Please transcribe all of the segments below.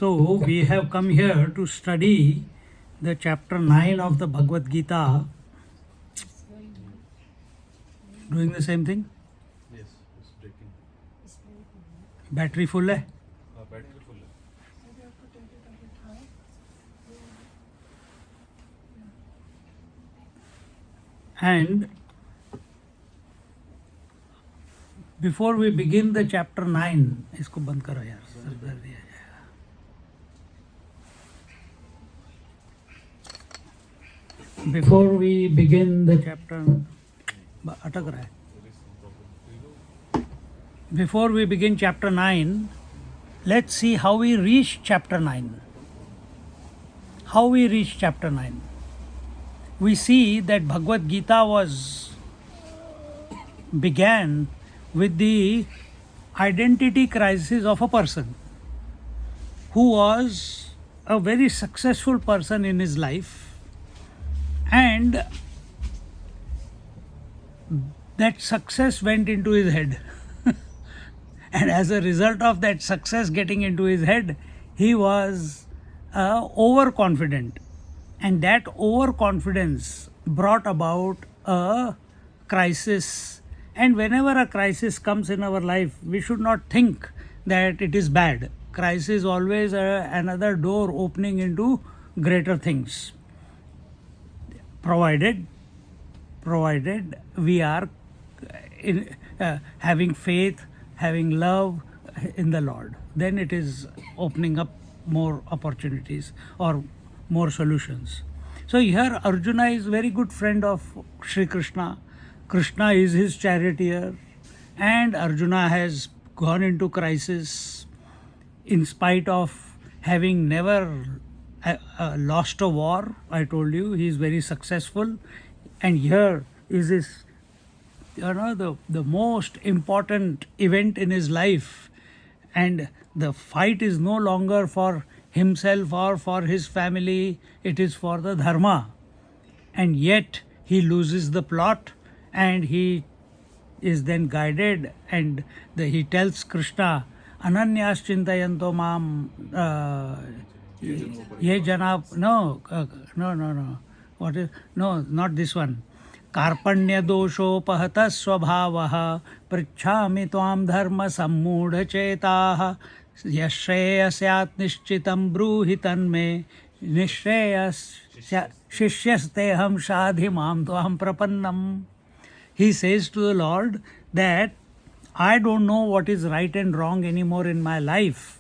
So we have come here to study the chapter 9 of the Bhagavad Gita. Doing the same thing? Yes, it's breaking. Battery full hai? Battery full. And before we begin the chapter 9, इसको बंद करो यार, sir दर्द दिया जाएगा. Before we begin the chapter, अटक रहा है. Before we begin chapter 9, let's see how we reach chapter 9. How we reach chapter 9. We see that Bhagavad Gita began with the identity crisis of a person who was a very successful person in his life, and that success went into his head. And as a result of that success getting into his head, he was overconfident. And that overconfidence brought about a crisis. And whenever a crisis comes in our life, we should not think that it is bad. Crisis is always another door opening into greater things. Provided we are having faith, having love in the Lord, then it is opening up more opportunities or more solutions. So here Arjuna is very good friend of Sri Krishna. Krishna is his charioteer, and Arjuna has gone into crisis in spite of having never lost a war. I told you he is very successful, and here is his the most important event in his life, and the fight is no longer for himself or for his family, it is for the dharma, and yet he loses the plot, and he is then guided, and he tells Krishna, Ananyas chintayanto mam ye jana, no, what is, no, not this one. कार्पण्य दोषोपहत स्वभावः पृच्छामि त्वां धर्म सम्मूढचेताः यश्रेयस्यात् निश्चितं ब्रूहि तन्मे निःश्रेयस्शिष्यस्तेऽहं शाधि मां त्वां प्रपन्नम्. He says to the Lord that I don't know what is right and wrong anymore in my life,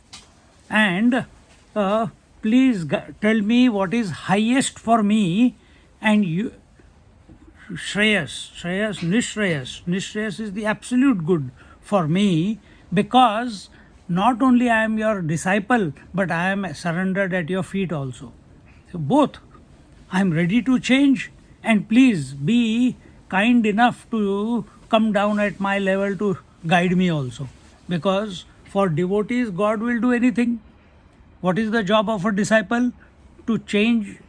and please tell me what is highest for me, and you Shreyas, Nishreyas is the absolute good for me, because not only I am your disciple, but I am surrendered at your feet also. So both. I am ready to change, and please be kind enough to come down at my level to guide me also. Because for devotees, God will do anything. What is the job of a disciple? To change.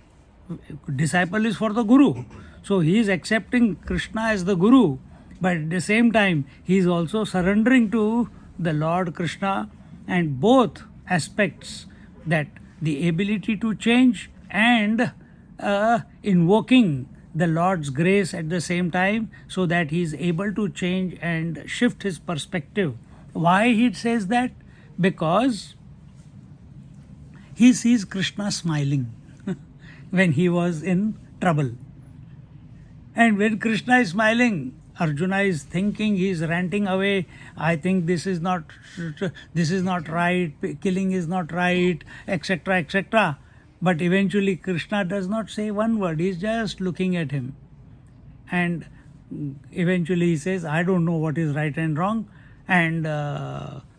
Disciple is for the Guru. So he is accepting Krishna as the Guru, but at the same time he is also surrendering to the Lord Krishna, and both aspects, that the ability to change and invoking the Lord's grace at the same time, so that he is able to change and shift his perspective. Why he says that? Because he sees Krishna smiling when he was in trouble. And when Krishna is smiling, Arjuna is thinking, he is ranting away, I think this is not right, killing is not right, etc., etc. But eventually Krishna does not say one word, he is just looking at him. And eventually he says, I don't know what is right and wrong, and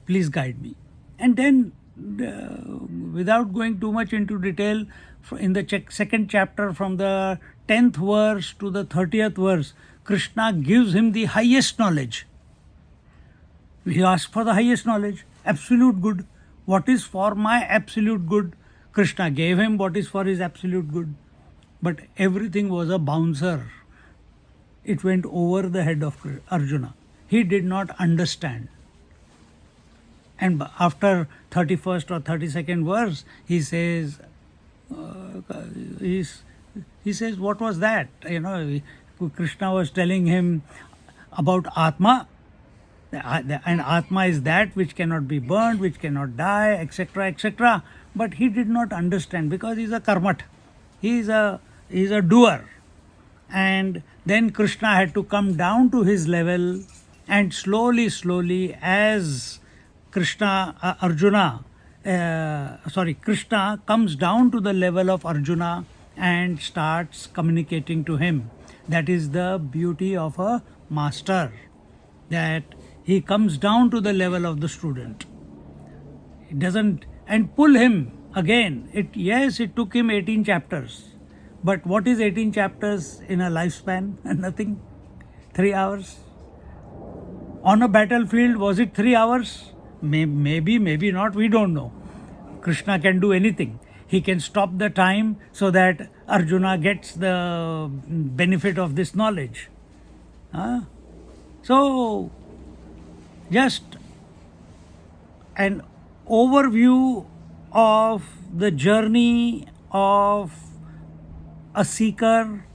please guide me. And then, without going too much into detail, in the second chapter, from the 10th verse to the 30th verse, Krishna gives him the highest knowledge. He asks for the highest knowledge, absolute good. What is for my absolute good? Krishna gave him what is for his absolute good. But everything was a bouncer. It went over the head of Arjuna. He did not understand. And after 31st or 32nd verse, he says, he says, what was that? Krishna was telling him about Atma, and Atma is that which cannot be burned, which cannot die, etc., etc. But he did not understand because he is a karmat. He is a doer. And then Krishna had to come down to his level, and slowly, as Krishna comes down to the level of Arjuna and starts communicating to him. That is the beauty of a master, that he comes down to the level of the student. It doesn't, and pull him again. It took him 18 chapters. But what is 18 chapters in a lifespan? Nothing. 3 hours. On a battlefield, was it 3 hours? Maybe not, we don't know. Krishna can do anything. He can stop the time so that Arjuna gets the benefit of this knowledge. So, just an overview of the journey of a seeker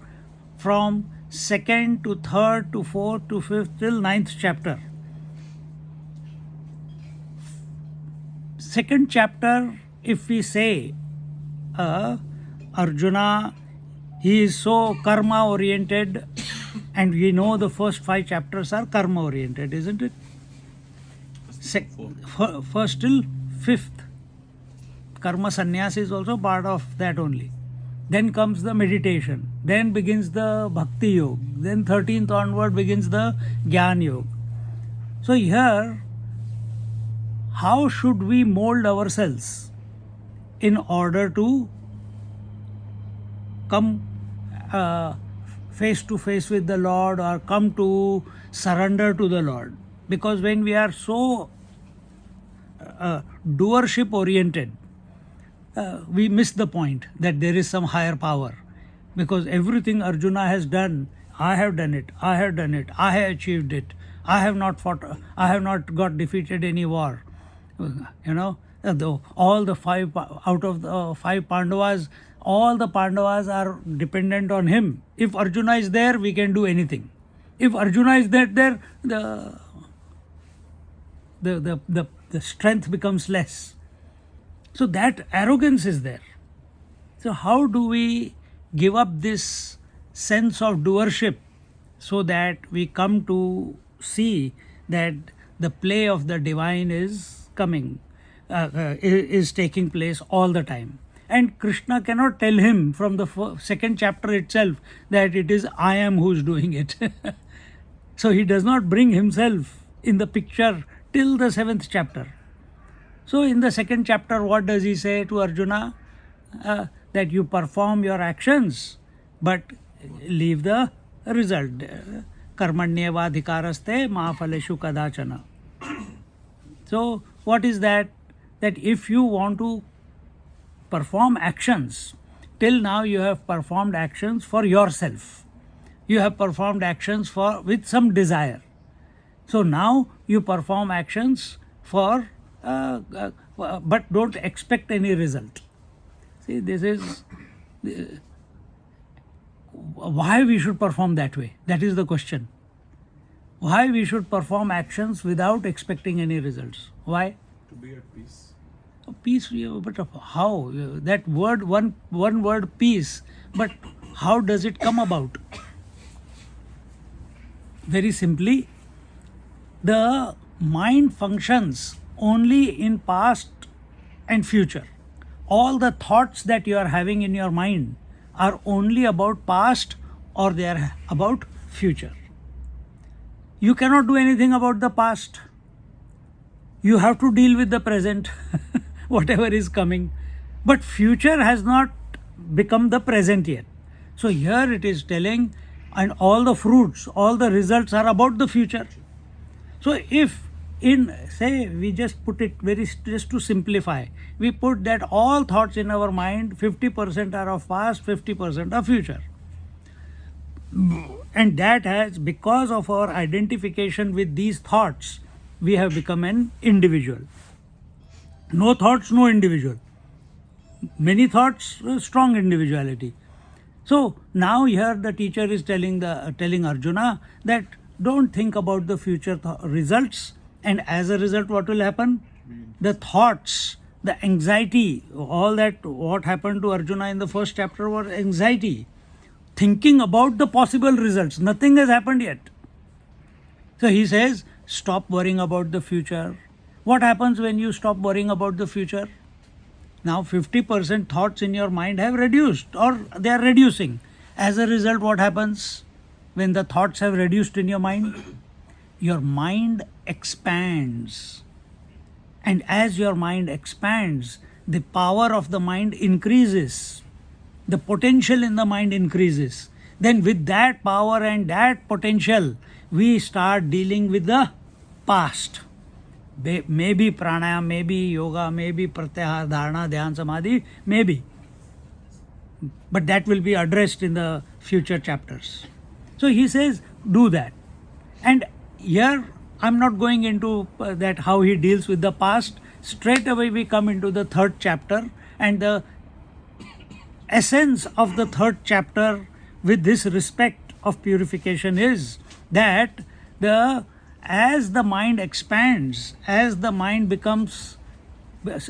from 2nd to 3rd to 4th to 5th till 9th chapter. 2nd chapter, if we say Arjuna, he is so karma oriented, and we know the first 5 chapters are karma oriented, isn't it? First till 5th. Karma sannyas is also part of that only. Then comes the meditation. Then begins the bhakti yoga. Then 13th onward begins the jnana yoga. So here, how should we mold ourselves in order to come face to face with the Lord, or come to surrender to the Lord? Because when we are so doership oriented, we miss the point that there is some higher power. Because everything Arjuna has done, I have done it, I have achieved it, I have not got defeated any war. All the 5 out of the 5 Pandavas, all the Pandavas are dependent on him. If Arjuna is there, we can do anything. If Arjuna is not there, the strength becomes less. So that arrogance is there. So how do we give up this sense of doership so that we come to see that the play of the divine is coming, is taking place all the time? And Krishna cannot tell him from the 2nd chapter itself that it is I am who is doing it. So he does not bring himself in the picture till the 7th chapter. So in the 2nd chapter, what does he say to Arjuna? That you perform your actions, but leave the result. Karmanyeva adhikaraste mahaphaleshu kadachana. So what is that? That if you want to perform actions, till now you have performed actions for yourself. You have performed actions with some desire. So now you perform actions for but don't expect any result. See, this is why we should perform that way. That is the question. Why we should perform actions without expecting any results? Why? To be at peace. Peace, but how? That word, one word, peace. But how does it come about? Very simply, the mind functions only in past and future. All the thoughts that you are having in your mind are only about past, or they are about future. You cannot do anything about the past. You have to deal with the present, whatever is coming. But future has not become the present yet. So here it is telling, and all the fruits, all the results are about the future. So if we just put it just to simplify, we put that all thoughts in our mind, 50% are of past, 50% are future. And that has, because of our identification with these thoughts, we have become an individual. No thoughts, no individual. Many thoughts, strong individuality. So now here the teacher is telling Arjuna that don't think about the future results, and as a result what will happen? The thoughts, the anxiety, all that what happened to Arjuna in the first chapter was anxiety, thinking about the possible results. Nothing has happened yet. So he says, stop worrying about the future. What happens when you stop worrying about the future? Now 50% thoughts in your mind have reduced, or they are reducing. As a result, what happens when the thoughts have reduced in your mind? Your mind expands. And as your mind expands, the power of the mind increases. The potential in the mind increases. Then with that power and that potential, we start dealing with the past. Maybe pranayam, maybe yoga, maybe pratyahara, dharana, dhyan, samadhi, maybe. But that will be addressed in the future chapters. So he says, do that. And here, I'm not going into that how he deals with the past. Straight away we come into the third chapter, and the essence of the third chapter with this respect of purification is that as the mind expands, as the mind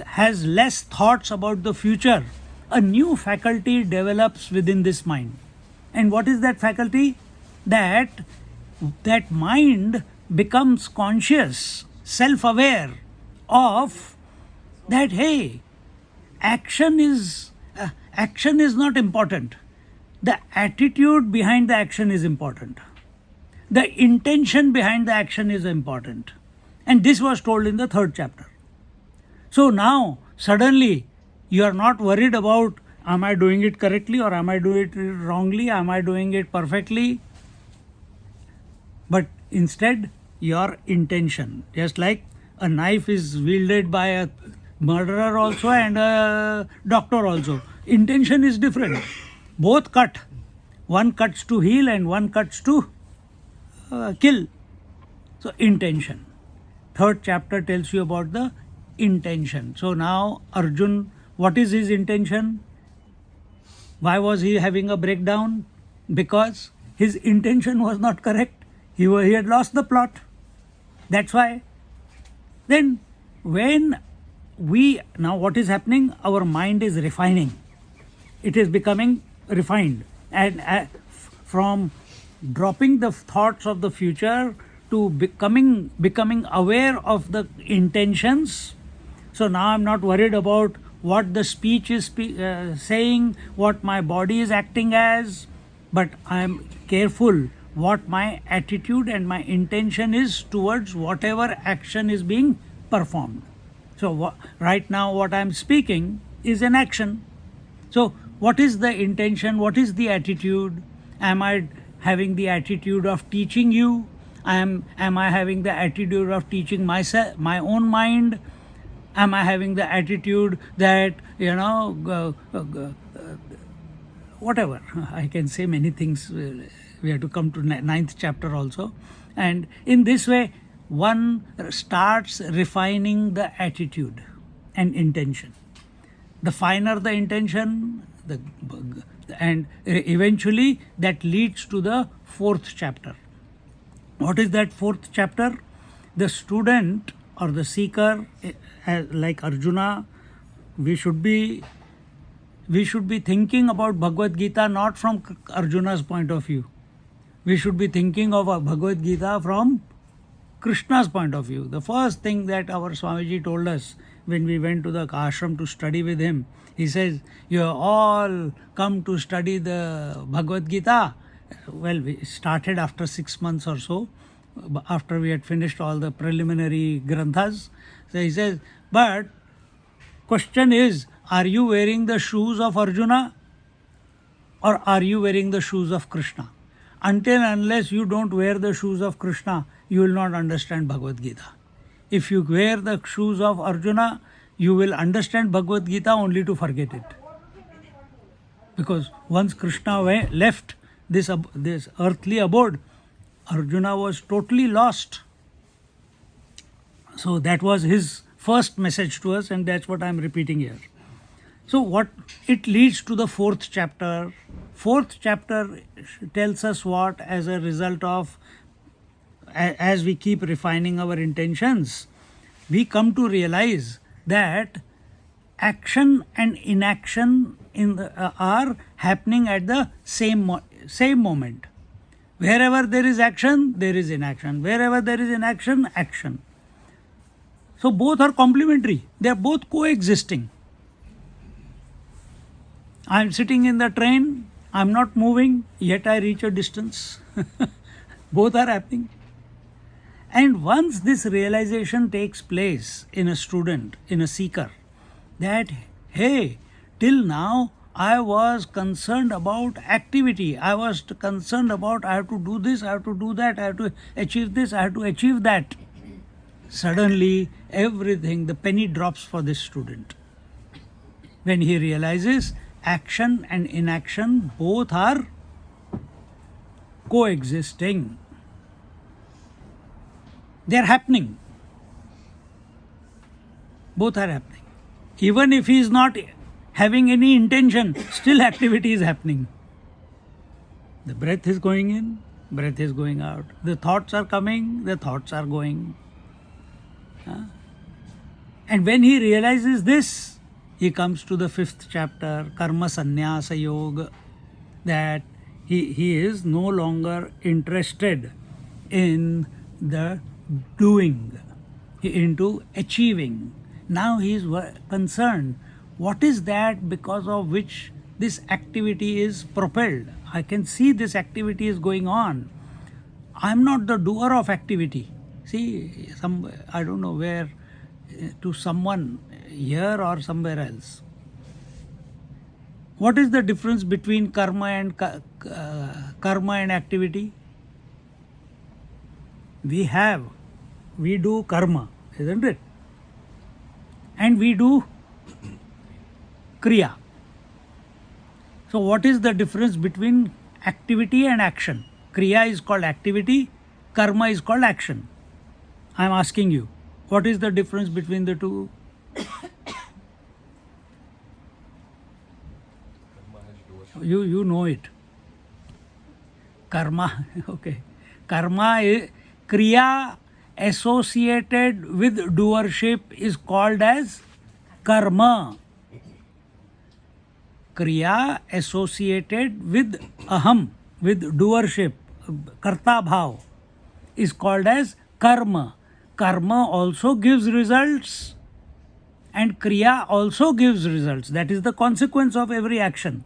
has less thoughts about the future, a new faculty develops within this mind. And what is that faculty? That mind becomes conscious, self-aware of that, hey, action is not important. The attitude behind the action is important. The intention behind the action is important. And this was told in the third chapter. So now, suddenly, you are not worried about, am I doing it correctly or am I doing it wrongly? Am I doing it perfectly? But instead, your intention. Just like a knife is wielded by a murderer also and a doctor also. Intention is different. Both cut. One cuts to heal and one cuts to kill. So intention. Third chapter tells you about the intention. So now Arjun, what is his intention? Why was he having a breakdown? Because his intention was not correct. He had lost the plot. That's why. Then when now what is happening? Our mind is refining. It is becoming refined. And from dropping the thoughts of the future to becoming aware of the intentions. So now I'm not worried about what the speech is saying, what my body is acting as, but I'm careful what my attitude and my intention is towards whatever action is being performed. So right now what I'm speaking is an action. So what is the intention? What is the attitude? Am I having the attitude of teaching you? Am I having the attitude of teaching myself, my own mind? Am I having the attitude that, whatever? I can say many things. We have to come to ninth chapter also. And in this way, one starts refining the attitude and intention. The finer the intention, and eventually that leads to the fourth chapter. What is that fourth chapter? The student or the seeker, like Arjuna, we should be thinking about Bhagavad Gita not from Arjuna's point of view. We should be thinking of Bhagavad Gita from Krishna's point of view. The first thing that our Swamiji told us when we went to the ashram to study with him, he says, you have all come to study the Bhagavad Gita. Well, we started after 6 months or so, after we had finished all the preliminary granthas. So he says, but question is, are you wearing the shoes of Arjuna or are you wearing the shoes of Krishna? Until unless you don't wear the shoes of Krishna, you will not understand Bhagavad Gita. If you wear the shoes of Arjuna, you will understand Bhagavad Gita only to forget it. Because once Krishna left this earthly abode, Arjuna was totally lost. So that was his first message to us, and that's what I'm repeating here. So what it leads to the fourth chapter. Fourth chapter tells us what, as a result of, as we keep refining our intentions, we come to realize that action and inaction are happening at the same moment. Wherever there is action, there is inaction. Wherever there is inaction, action. So both are complementary. They are both coexisting. I am sitting in the train, I am not moving, yet I reach a distance. Both are happening. And once this realization takes place in a student, in a seeker, that, hey, till now I was concerned about activity. I was concerned about I have to do this, I have to do that, I have to achieve this, I have to achieve that. Suddenly, everything, the penny drops for this student. When he realizes action and inaction both are coexisting. They are happening. Both are happening. Even if he is not having any intention, still activity is happening. The breath is going in, breath is going out. The thoughts are coming, the thoughts are going. And when he realizes this, he comes to the fifth chapter, Karma Sannyasa Yoga, that he is no longer interested in the doing, into achieving. Now he is concerned, what is that because of which this activity is propelled? I can see this activity is going on. I am not the doer of activity. See, I don't know where, to someone here or somewhere else. What is the difference between karma and activity? We do karma, isn't it? And we do kriya. So what is the difference between activity and action? Kriya is called activity, karma is called action. I am asking you, what is the difference between the two? You know it. Karma, okay. Karma is kriya associated with doership is called as karma. Kriya associated with aham, with doership, karta bhav, is called as karma. Karma also gives results and kriya also gives results. That is the consequence of every action.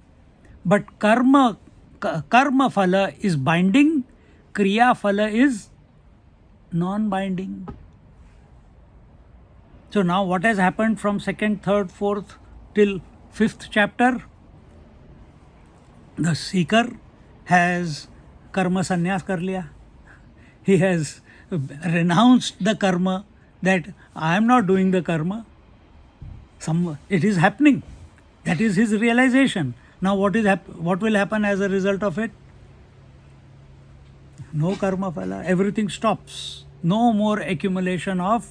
But karma phala is binding, kriya phala is non-binding. So now what has happened from second, third, fourth till fifth chapter? The seeker has karma sannyas kar liya. He has renounced the karma, that I am not doing the karma. It is happening. That is his realization. Now what will happen as a result of it? No karma phala. Everything stops. No more accumulation of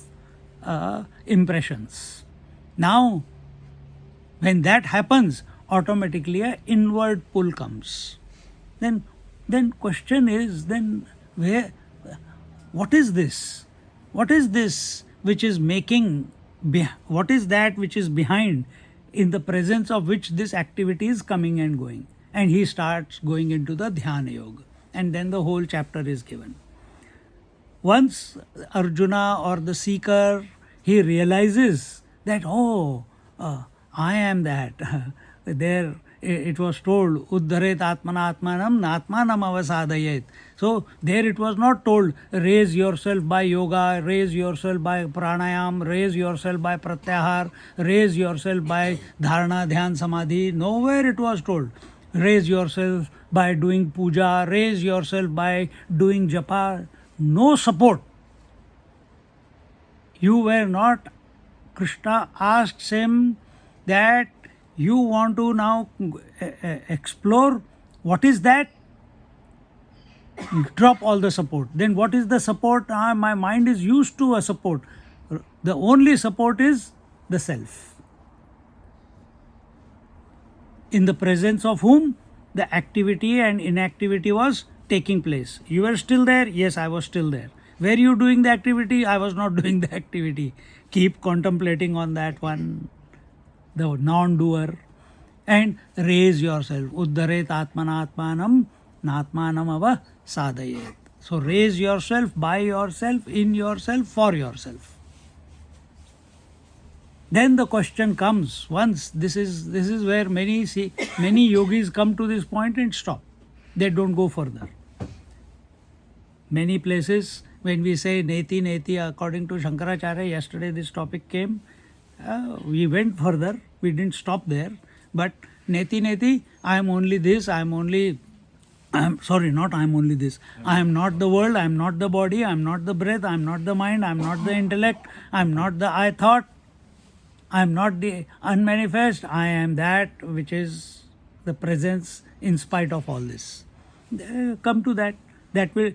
impressions. Now, when that happens, automatically an inward pull comes. Then question is, what is this? What is this which is making, what is that which is behind, in the presence of which this activity is coming and going? And he starts going into the Dhyana Yoga. And then the whole chapter is given. Once Arjuna or the seeker, he realizes that, I am that. There it was told, Uddharet Atmana Atmanam Natmanam Avasadayet. So there it was not told, raise yourself by yoga, raise yourself by pranayam, raise yourself by pratyahar, raise yourself by dharana, dhyan, samadhi. Nowhere it was told, raise yourself by doing puja, raise yourself by doing japa. No support. You were not, Krishna asks him that you want to now explore, what is that? Drop all the support. Then what is the support? My mind is used to a support. The only support is the self. In the presence of whom the activity and inactivity was taking place. You were still there? Yes, I was still there. Were you doing the activity? I was not doing the activity. Keep contemplating on that one, the non-doer, and raise yourself. Uddharet atmanatmanam natmanam ava sadhayet. So raise yourself by yourself, in yourself, for yourself. Then the question comes, once this is where many yogis come to this point and stop. They don't go further. Many places when we say neti neti, according to Shankaracharya, yesterday this topic came, we went further, we didn't stop there. But neti neti, I am only this, I am only this. I am not the world, I am not the body, I am not the breath, I am not the mind, I am not the intellect, I am not the I thought, I am not the unmanifest, I am that which is the presence in spite of all this. Come to that. That will,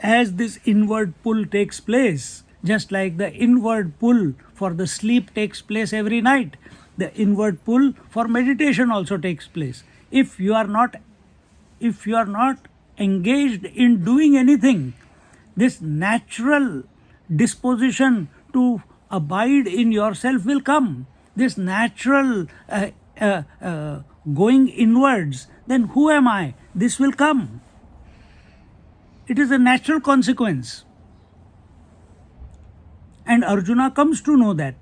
as this inward pull takes place, just like the inward pull for the sleep takes place every night, the inward pull for meditation also takes place. If you are not engaged in doing anything, this natural disposition to abide in yourself will come. This natural going inwards, then who am I? This will come. It is a natural consequence. And Arjuna comes to know that.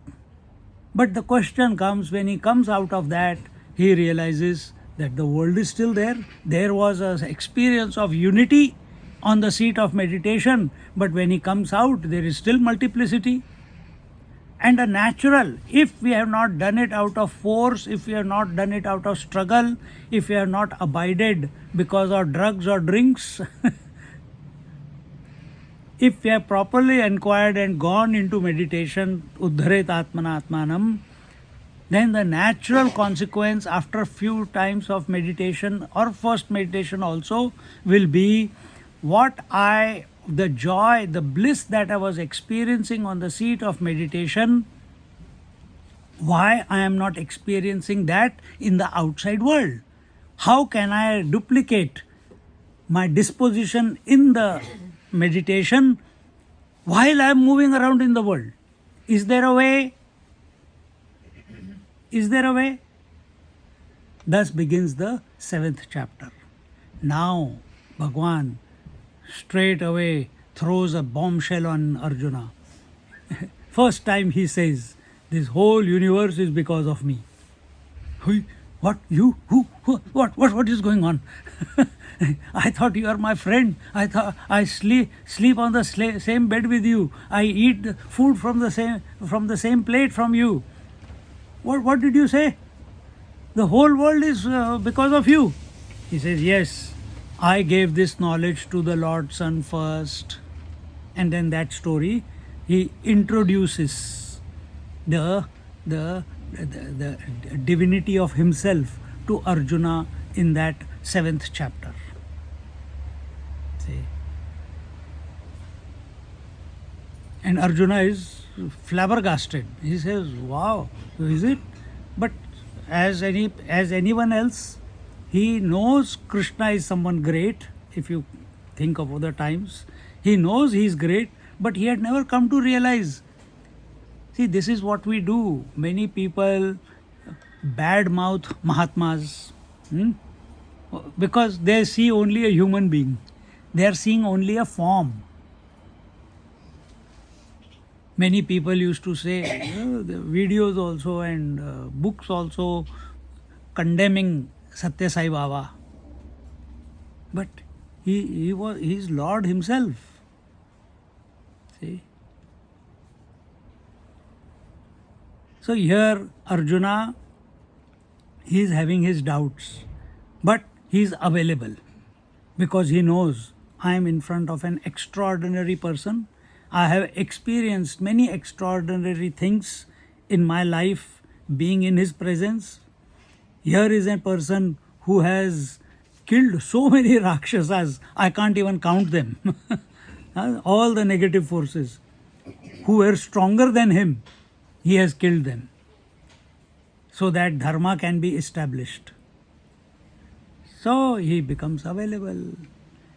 But the question comes, when he comes out of that, he realizes that the world is still there. There was an experience of unity on the seat of meditation, but when he comes out, there is still multiplicity. And a natural, if we have not done it out of force, if we have not done it out of struggle, if we have not abided because of drugs or drinks, if we have properly inquired and gone into meditation, uddharet atmanatmanam, then the natural consequence after a few times of meditation or first meditation also will be the joy, the bliss that I was experiencing on the seat of meditation, why I am not experiencing that in the outside world? How can I duplicate my disposition in the meditation while I am moving around in the world? Is there a way? Is there a way? Thus begins the 7th chapter. Now, Bhagwan straight away throws a bombshell on Arjuna. First time he says, this whole universe is because of me. What? You? Who? What is going on? I thought you are my friend. I thought I sleep on the same bed with you. I eat food from the same plate from you. What did you say? The whole world is because of you. He says, yes, I gave this knowledge to the Lord's Son first. And then that story, he introduces the divinity of himself to Arjuna in that 7th chapter. See? And Arjuna is flabbergasted. He says, wow, is it? But as anyone else, he knows Krishna is someone great. If you think of other times, he knows he is great, but he had never come to realize. See, this is what we do. Many people badmouth Mahatmas because they see only a human being. They are seeing only a form. Many people used to say, the videos also and books also condemning Satya Sai Baba. But he is Lord himself. See? So here Arjuna, he is having his doubts, but he is available because he knows I am in front of an extraordinary person. I have experienced many extraordinary things in my life being in his presence. Here is a person who has killed so many Rakshasas, I can't even count them. All the negative forces. who were stronger than him, he has killed them so that dharma can be established. So he becomes available.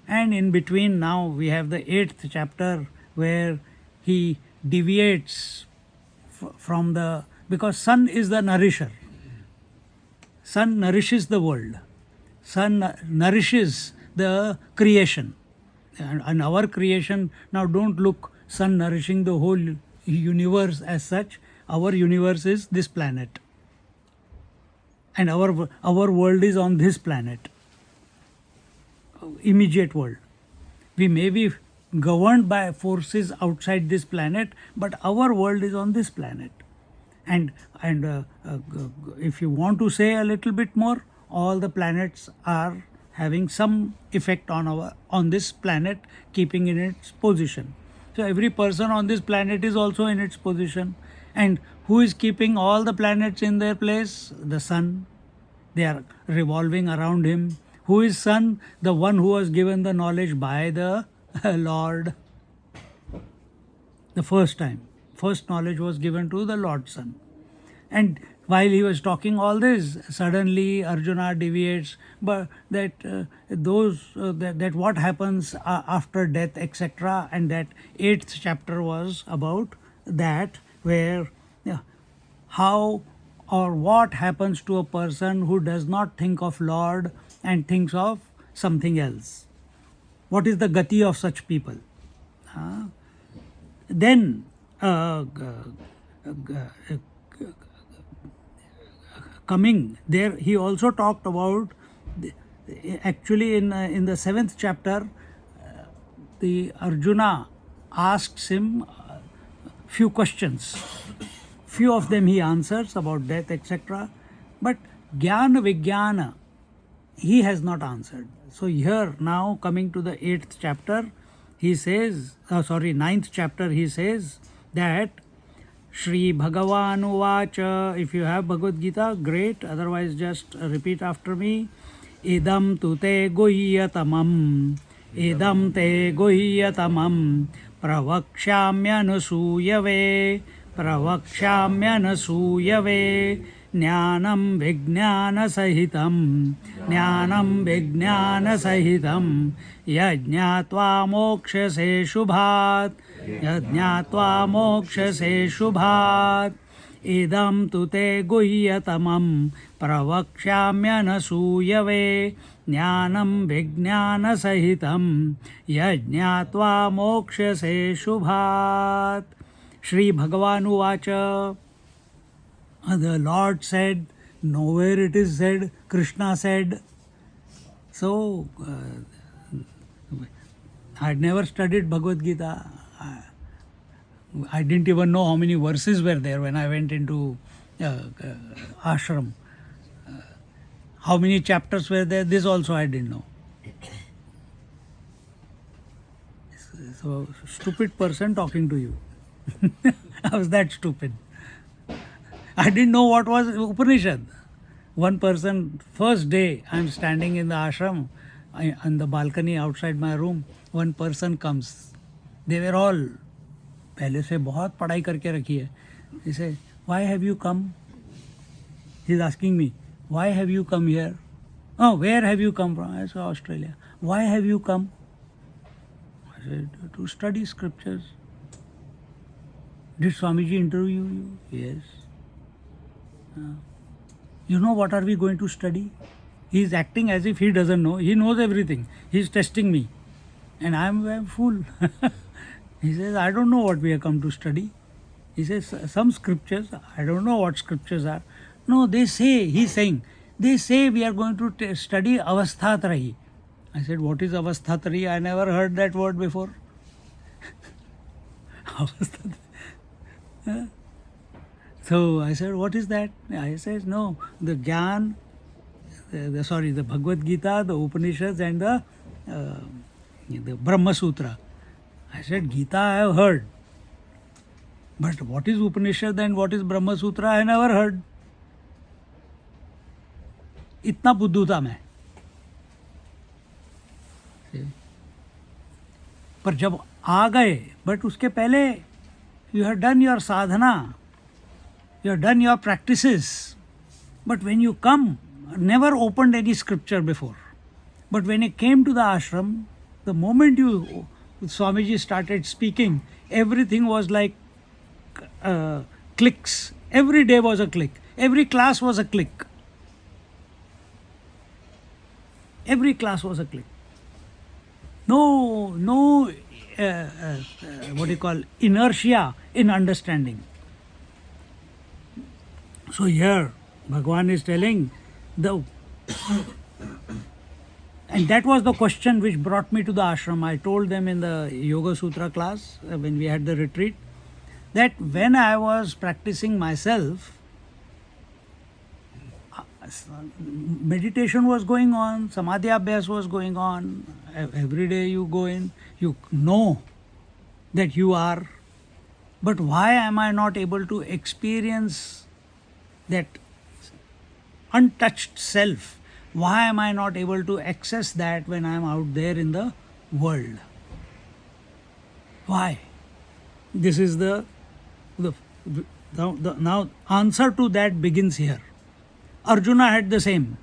And in between now we have the 8th chapter where he deviates from the, because sun is the nourisher. Sun nourishes the world. Sun nourishes the creation. And our creation, now don't look sun nourishing the whole universe as such. Our universe is this planet. And our world is on this planet. Immediate world. We may be governed by forces outside this planet, but our world is on this planet. And if you want to say a little bit more, all the planets are having some effect on this planet, keeping in its position. So every person on this planet is also in its position. And who is keeping all the planets in their place? The sun. They are revolving around him. Who is sun? The one who was given the knowledge by the Lord. The first time. First knowledge was given to the Lord Sun. And while he was talking all this, suddenly Arjuna deviates, but that what happens after death, etc. And that 8th chapter was about that, where how or what happens to a person who does not think of Lord and thinks of something else. What is the gati of such people? Then coming there, he also talked about, actually in the 7th chapter, the Arjuna asks him few questions. Few of them he answers about death, etc. But Jnana Vijnana, he has not answered. So here now coming to the 8th chapter, he says, 9th chapter, he says that Shri Bhagavan Uvacha. If you have Bhagavad Gita, great. Otherwise, just repeat after me. Idam tu te guhyatamam. Idam te guhyatamam. Pravakshamyanusuyave. Pravakshamyanusuyave. Jnanam vijnana sahitam. Jnanam vijnana sahitam. Yajñatva mokshase shubhat. Yajñatva mokshase shubhat. Idam tu te guhyatamam. Pravakshamyanusuyave. Jnanam vijnana sahitam. Yajñatva mokshase shubhat. Shri Bhagavan Uvacha. The Lord said, nowhere it is said, Krishna said. So, I had never studied Bhagavad Gita. I didn't even know how many verses were there when I went into ashram. How many chapters were there, this also I didn't know. So, stupid person talking to you. I was that stupid. I didn't know what was Upanishad. One person, first day, I'm standing in the ashram, on the balcony outside my room, one person comes. They were all, पहले से बहुत पढ़ाई करके रखी है. He said, why have you come? He's asking me, why have you come here? Oh, where have you come from? I said, Australia. Why have you come? I said, to study scriptures. Did Swamiji interview you? Yes. You know what are we going to study? He is acting as if he doesn't know. He knows everything. He is testing me. And I am a fool. He says, I don't know what we have come to study. He says, some scriptures, I don't know what scriptures are. No, they say, he's saying, they say we are going to study avasthatrahi. I said, what is avasthatrahi? I never heard that word before. Avasthatrahi. So I said, what is that? I said, no, the Gyan, the Bhagavad Gita, the Upanishads and the Brahma Sutra. I said, Gita I have heard. But what is Upanishad and what is Brahma Sutra I never heard. इतना बुद्धू था मैं. पर जब आ गए, but उसके पहले You have done your sadhana, you have done your practices, but when you come, never opened any scripture before. But when it came to the ashram, the moment Swamiji started speaking, everything was like clicks. Every day was a click. Every class was a click. Every class was a click. No, what do you call, inertia in understanding. So here, Bhagavan is telling and that was the question which brought me to the ashram. I told them in the Yoga Sutra class when we had the retreat that when I was practicing myself, meditation was going on, samadhi abhyas was going on. Every day you go in, you know that you are. But why am I not able to experience that untouched self? Why am I not able to access that when I am out there in the world? Why? This is the now answer to that begins here. Arjuna had the same,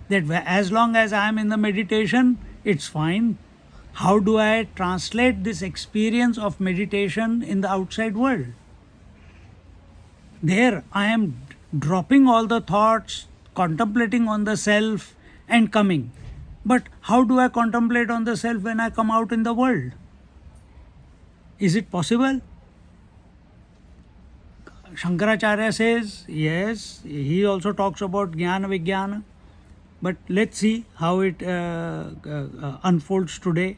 that as long as I am in the meditation, it's fine. How do I translate this experience of meditation in the outside world? There I am dropping all the thoughts, contemplating on the self and coming. But how do I contemplate on the self when I come out in the world? Is it possible? Shankaracharya says, yes, he also talks about Jnana Vijnana, but let's see how it unfolds today.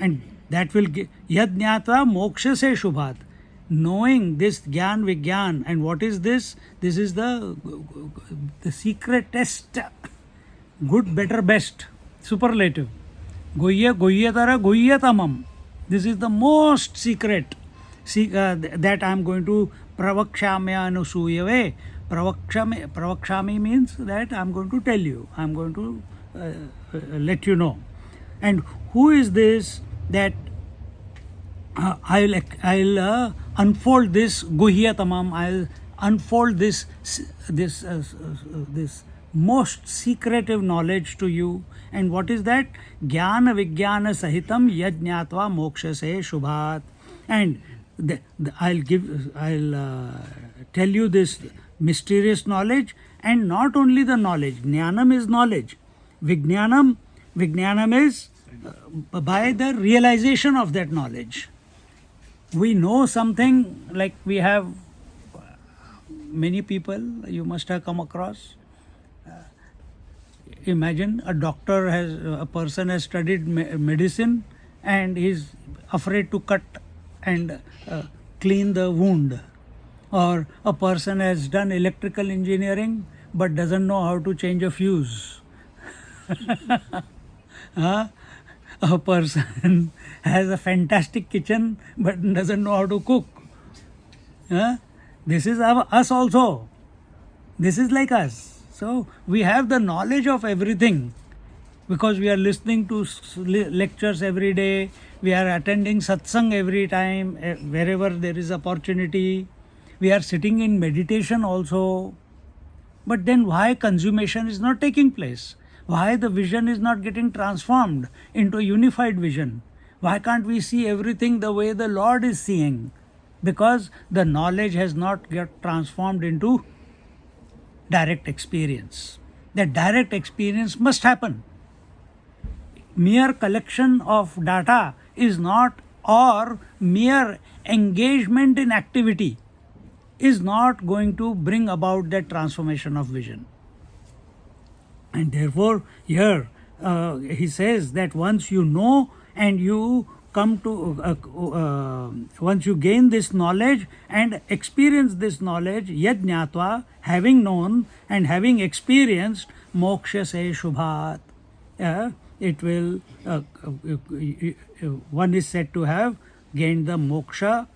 And that will give Yad Jnatva Moksha Se Shubhat. Knowing this Jnana Vijnana, and what is this? This is the secret test. Good, better, best. Superlative. Guhya Guhyatara Guhyatamam. This is the most secret that I am going to pravakshame anusuyave. Pravakshami means that I am going to tell you, I am going to let you know. And who is this that I'll unfold this guhyatamam, I'll unfold this most secretive knowledge to you. And what is that? Jnana Vijnana Sahitam Yajñatva Moksha Se Shubhat. And I'll tell you this mysterious knowledge, and not only the knowledge. Jnanam is knowledge. Vijnanam is by the realization of that knowledge. We know something, like we have many people you must have come across. Imagine a person has studied medicine and is afraid to cut and clean the wound. Or a person has done electrical engineering but doesn't know how to change a fuse. A person has a fantastic kitchen but doesn't know how to cook. This is us also. This is like us. So we have the knowledge of everything because we are listening to lectures every day. We are attending satsang every time, wherever there is opportunity. We are sitting in meditation also. But then why consummation is not taking place? Why the vision is not getting transformed into a unified vision? Why can't we see everything the way the Lord is seeing? Because the knowledge has not got transformed into direct experience. That direct experience must happen. Mere collection of data is not, or mere engagement in activity is not going to bring about that transformation of vision. And therefore here he says that once you know and you come to once you gain this knowledge and experience this knowledge, yajñatva, having known and having experienced, moksha se shubhat, it will one is said to have gained the moksha.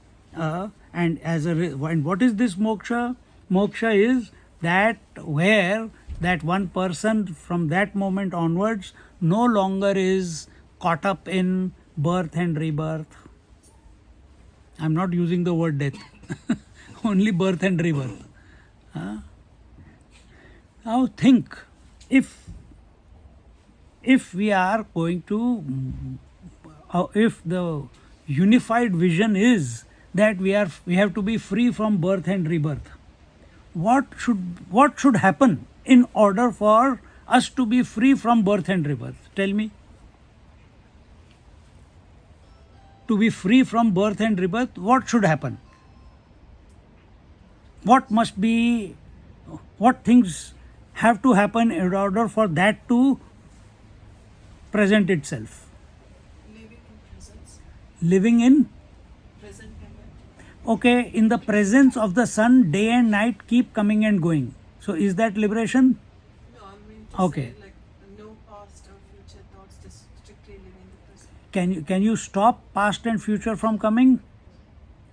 And and what is this moksha? Moksha is that where that one person from that moment onwards no longer is caught up in birth and rebirth. I'm not using the word death. Only birth and rebirth. Now think, if we are going to, if the unified vision is that we have to be free from birth and rebirth, what should happen in order for us to be free from birth and rebirth? Tell me. To be free from birth and rebirth, what should happen? What things have to happen in order for that to present itself? Living in presence, Living in, present moment. okay, in the presence of the sun, day and night keep coming and going. So is that liberation? No, I mean to Okay. say like no past or future thoughts, just strictly living the present. Can you stop past and future from coming?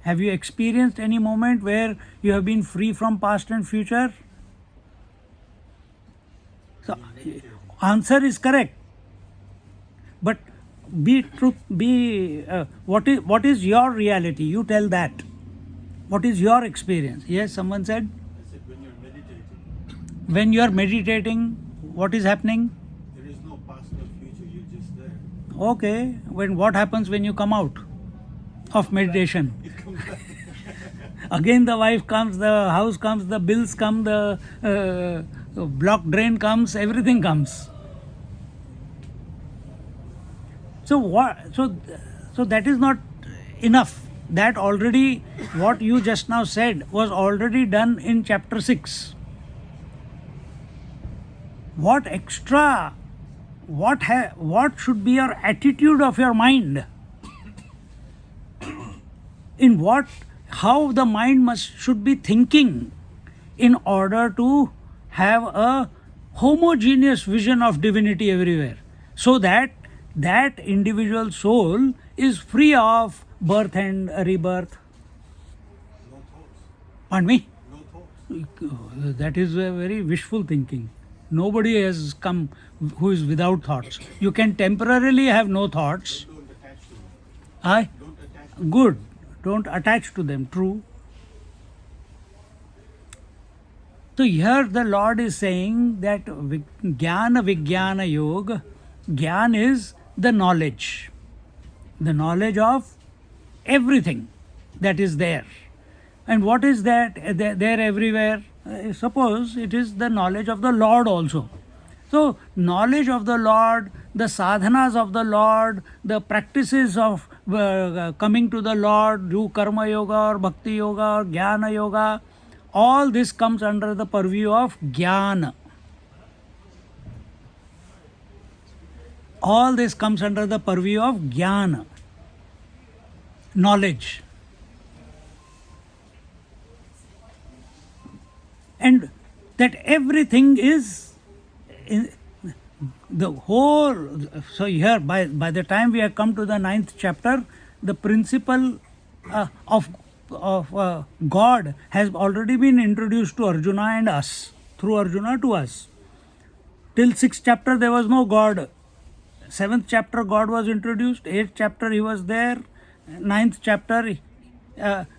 Have you experienced any moment where you have been free from past and future? So, answer is correct. But what is your reality? You tell that. What is your experience? Yes, someone said. I said when you're meditating, When you are meditating, what is happening? there is no past or future, you're just there. Okay. What happens when you come out of meditation? You come back. Again the wife comes, the house comes, the bills come, the block drain comes, everything comes. So that is not enough. That already, what you just now said was already done in chapter 6. What extra, what should be your attitude of your mind? In how the mind should be thinking in order to have a homogeneous vision of divinity everywhere, so that individual soul is free of birth and rebirth. No thoughts. Pardon me? No thoughts. That is a very wishful thinking. Nobody has come who is without thoughts. You can temporarily have no thoughts. Don't attach to them. Aye? Don't attach. Good. Don't attach to them. True. So here the Lord is saying that Jnana Vijnana Yoga, Jnana is the knowledge of everything that is there. And what is that there everywhere? Suppose it is the knowledge of the Lord also. So, knowledge of the Lord, the sadhanas of the Lord, the practices of coming to the Lord, do karma yoga or bhakti yoga or jnana yoga, all this comes under the purview of jnana. All this comes under the purview of jnana, knowledge. And that everything is in the whole. So here, by the time we have come to the 9th chapter, the principle of God has already been introduced to Arjuna and us, through Arjuna to us. Till 6th chapter there was no God. 7th chapter God was introduced, 8th chapter he was there, 9th chapter,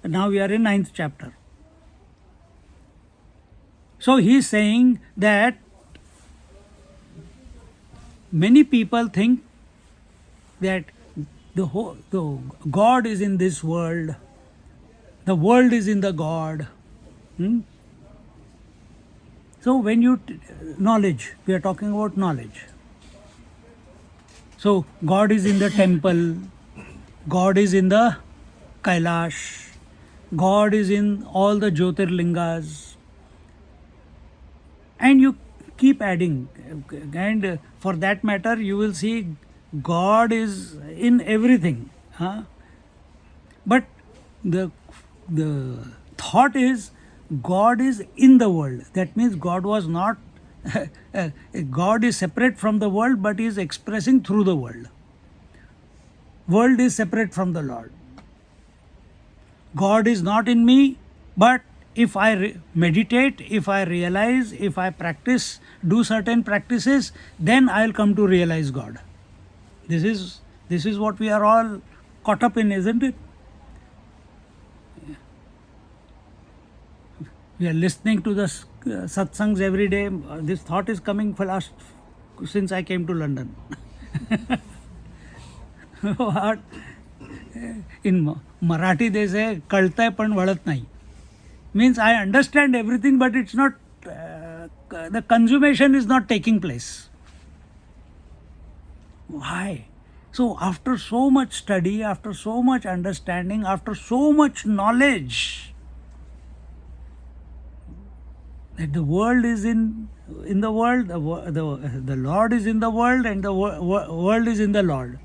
now we are in 9th chapter. So he is saying that many people think that the God is in this world, the world is in the God. So when you knowledge, we are talking about knowledge. So God is in the temple, God is in the Kailash, God is in all the Jyotirlingas. And you keep adding, and for that matter you will see God is in everything. But the thought is God is in the world. That means God was not God is separate from the world, but is expressing through the world. World is separate from the Lord. God is not in me, but if I meditate, if I realize, if I practice, do certain practices, then I'll come to realize God. This is what we are all caught up in, isn't it? We are listening to the satsangs every day. This thought is coming for last since I came to London. What? In Marathi they say कळतंय पण वळत नाही. Means I understand everything, but it's not the consummation is not taking place. Why? So after so much study, after so much understanding, after so much knowledge, that the world is in the world, the Lord is in the world, and the world is in the Lord.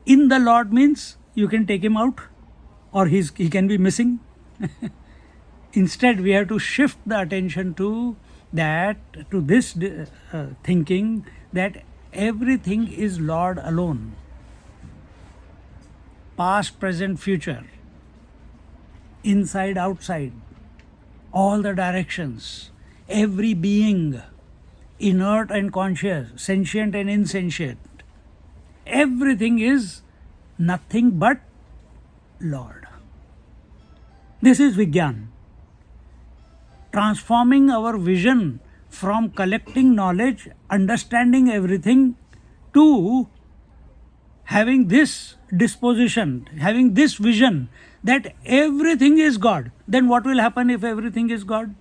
In the Lord means you can take him out, or he can be missing. Instead, we have to shift the attention to that, to this thinking that everything is Lord alone. Past, present, future. Inside, outside. All the directions. Every being. Inert and conscious. Sentient and insentient. Everything is nothing but Lord. This is Vigyan. Transforming our vision from collecting knowledge, understanding everything, to having this disposition, having this vision that everything is God. Then what will happen if everything is God?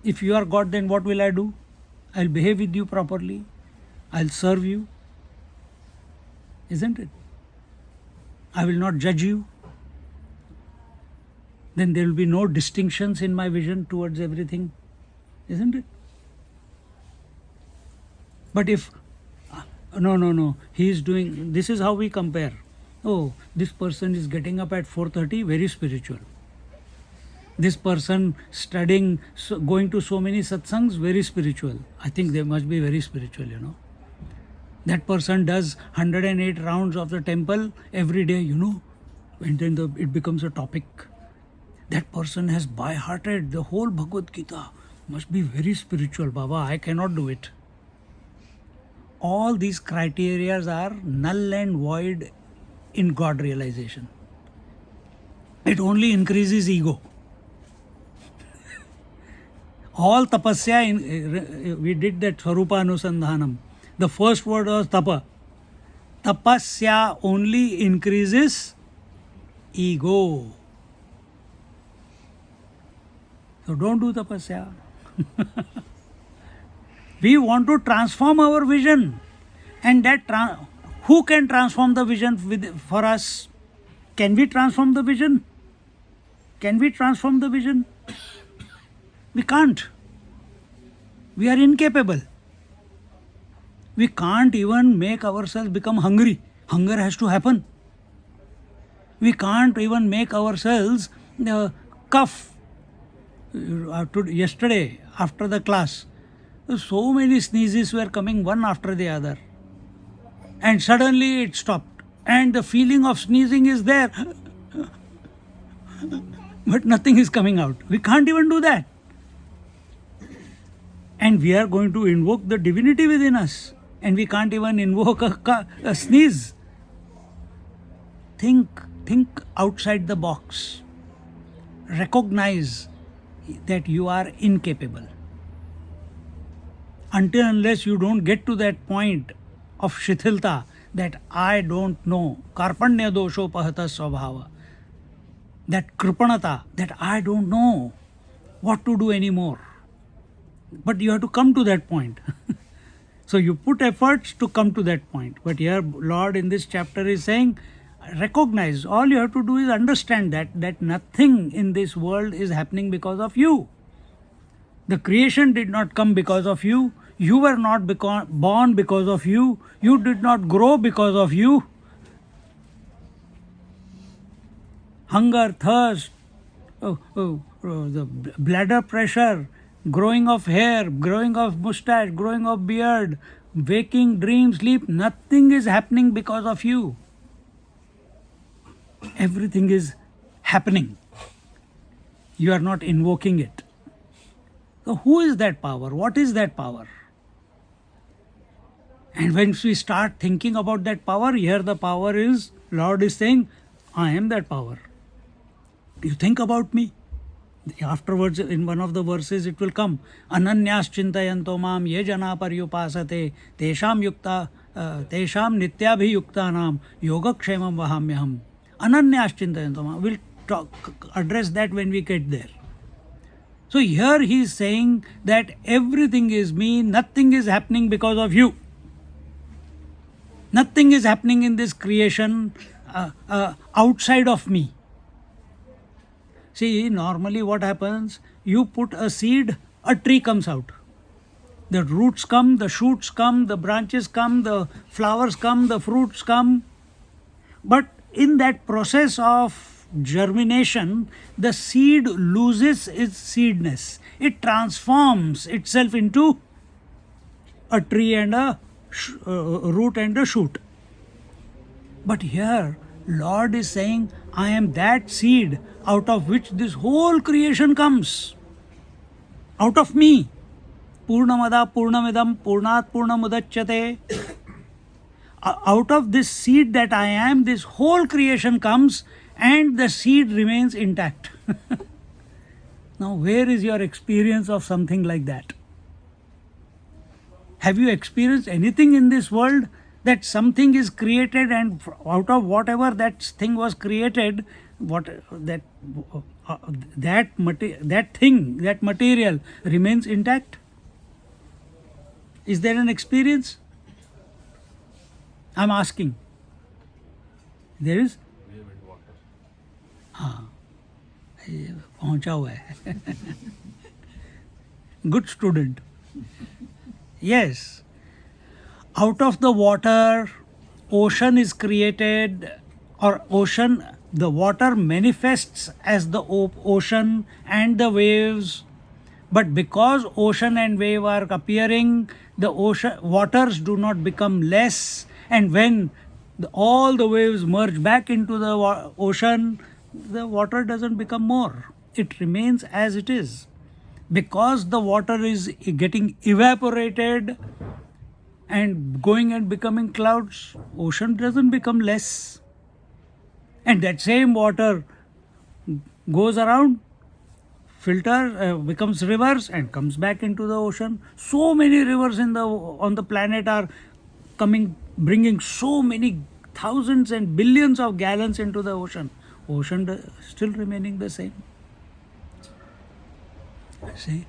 If you are God, then what will I do? I'll behave with you properly. I'll serve you. Isn't it? I will not judge you. Then there will be no distinctions in my vision towards everything. Isn't it? But if, no, he is doing, this is how we compare. Oh, this person is getting up at 4:30, very spiritual. This person studying, going to so many satsangs, very spiritual. I think they must be very spiritual, That person does 108 rounds of the temple every day, and then it becomes a topic. That person has by-hearted the whole Bhagavad Gita. Must be very spiritual, Baba. I cannot do it. All these criteria are null and void in God realization. It only increases ego. All tapasya, we did that Swarupa Anusandhanam. The first word was tapa. Tapasya only increases ego. So don't do tapasya. We want to transform our vision. And that who can transform the vision for us? Can we transform the vision? Can we transform the vision? We can't. We are incapable. We can't even make ourselves become hungry. Hunger has to happen. We can't even make ourselves cough. Yesterday, after the class, so many sneezes were coming one after the other. And suddenly it stopped. And the feeling of sneezing is there. But nothing is coming out. We can't even do that. And we are going to invoke the divinity within us. And we can't even invoke a sneeze. Think outside the box. Recognize that you are incapable. Until unless you don't get to that point of shithilta, that I don't know, karpanya dosho pahata svabhava, that kripanata, that I don't know what to do anymore. But you have to come to that point. So you put efforts to come to that point. But here Lord in this chapter is saying, recognize, all you have to do is understand that nothing in this world is happening because of you. The creation did not come because of you. You were not born because of you. You did not grow because of you. Hunger, thirst, the bladder pressure, growing of hair, growing of mustache, growing of beard, waking, dream, sleep, nothing is happening because of you. Everything is happening. You are not invoking it. So who is that power? What is that power? And when we start thinking about that power, here the power is, Lord is saying, I am that power. You think about me. Afterwards, in one of the verses, it will come, Ananyas chintayanto mam ye jana paryupasate tesham yukta tesham nityabhiyuktanam yogakshemam vahamyaham. Ananyas chintayanto mam. We'll address that when we get there. So here he is saying that everything is me, nothing is happening because of you. Nothing is happening in this creation outside of me. See, normally what happens, you put a seed, a tree comes out. The roots come, the shoots come, the branches come, the flowers come, the fruits come. But in that process of germination, the seed loses its seedness. It transforms itself into a tree and a root and a shoot. But here, Lord is saying, I am that seed out of which this whole creation comes. Out of me. Purnamada Purnamidam Purnat Purnamudachyate. Out of this seed that I am, this whole creation comes and the seed remains intact. Now, where is your experience of something like that? Have you experienced anything in this world that something is created and out of whatever that thing was created, that material remains intact? Is there an experience? I'm asking. There is? हाँ, पहुंचा हुआ है. Good student. Yes. Out of the water, ocean is created, or ocean, the water manifests as the ocean and the waves. But because ocean and wave are appearing, the waters do not become less. And when all the waves merge back into the ocean, the water doesn't become more. It remains as it is. Because the water is getting evaporated and going and becoming clouds, ocean doesn't become less. And that same water goes around, becomes rivers and comes back into the ocean. So many rivers on the planet are coming, bringing so many thousands and billions of gallons into the ocean. Ocean still remaining the same. See?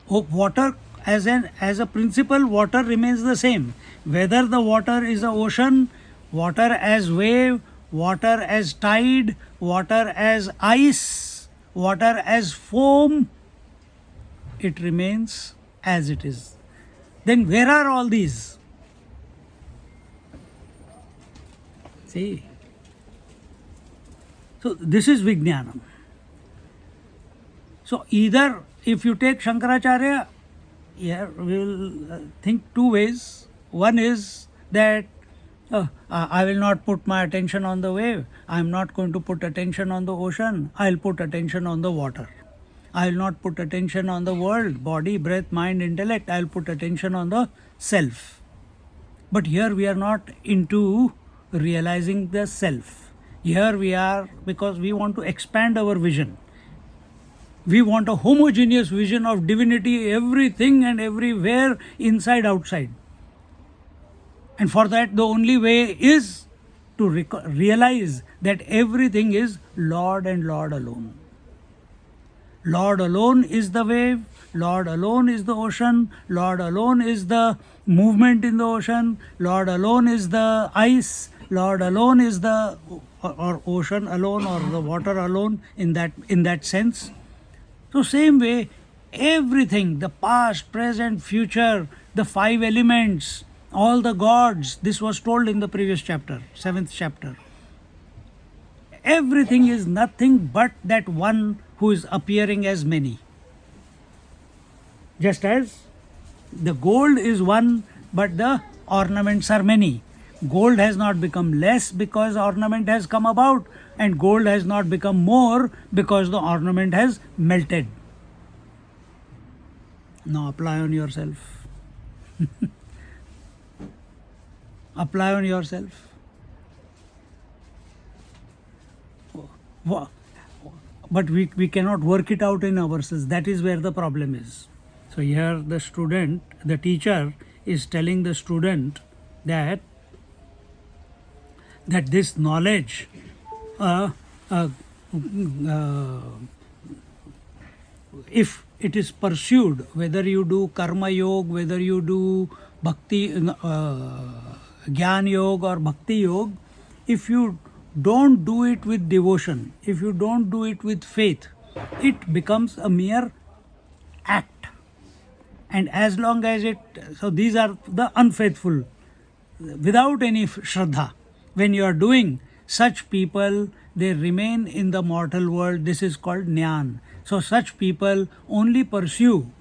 Water as a principle, water remains the same. Whether the water is the ocean, water as wave, water as tide, water as ice, water as foam, it remains as it is. Then where are all these? See? So this is Vijnanam. So either if you take Shankaracharya, we will think two ways. One is that I will not put my attention on the wave. I am not going to put attention on the ocean. I will put attention on the water. I will not put attention on the world, body, breath, mind, intellect. I will put attention on the self. But here we are not into realizing the self. Here we are because we want to expand our vision. We want a homogeneous vision of divinity, everything and everywhere, inside, outside. And for that, the only way is to realize that everything is Lord and Lord alone. Lord alone is the wave, Lord alone is the ocean, Lord alone is the movement in the ocean, Lord alone is the ice, Lord alone is the or ocean alone or the water alone in that sense. So same way, everything, the past, present, future, the five elements, all the gods, this was told in the previous chapter, 7th chapter. Everything is nothing but that one who is appearing as many. Just as the gold is one, but the ornaments are many. Gold has not become less because ornament has come about, and gold has not become more because the ornament has melted. Now apply on yourself. Apply on yourself. But we cannot work it out in ourselves. That is where the problem is. So here the teacher is telling the student that this knowledge, if it is pursued, whether you do karma yoga, whether you do bhakti, jnana yoga or bhakti yoga, if you don't do it with devotion, if you don't do it with faith, it becomes a mere act. And as long as so these are the unfaithful, without any shraddha. When you are doing, such people, they remain in the mortal world. This is called jnana. So such people only pursue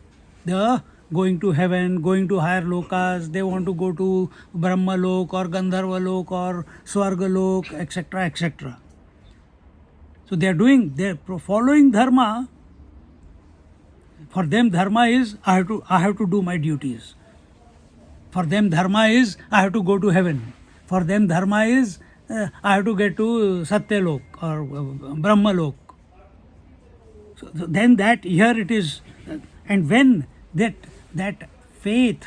the going to heaven, going to higher lokas. They want to go to Brahma lok or Gandharva lok or Swarga lok, etc., etc. So they're following dharma. For them, dharma is I have to do my duties. For them, dharma is I have to go to heaven. For them, dharma is I have to get to Satyalok or Brahmalok. So then that here it is, and when that faith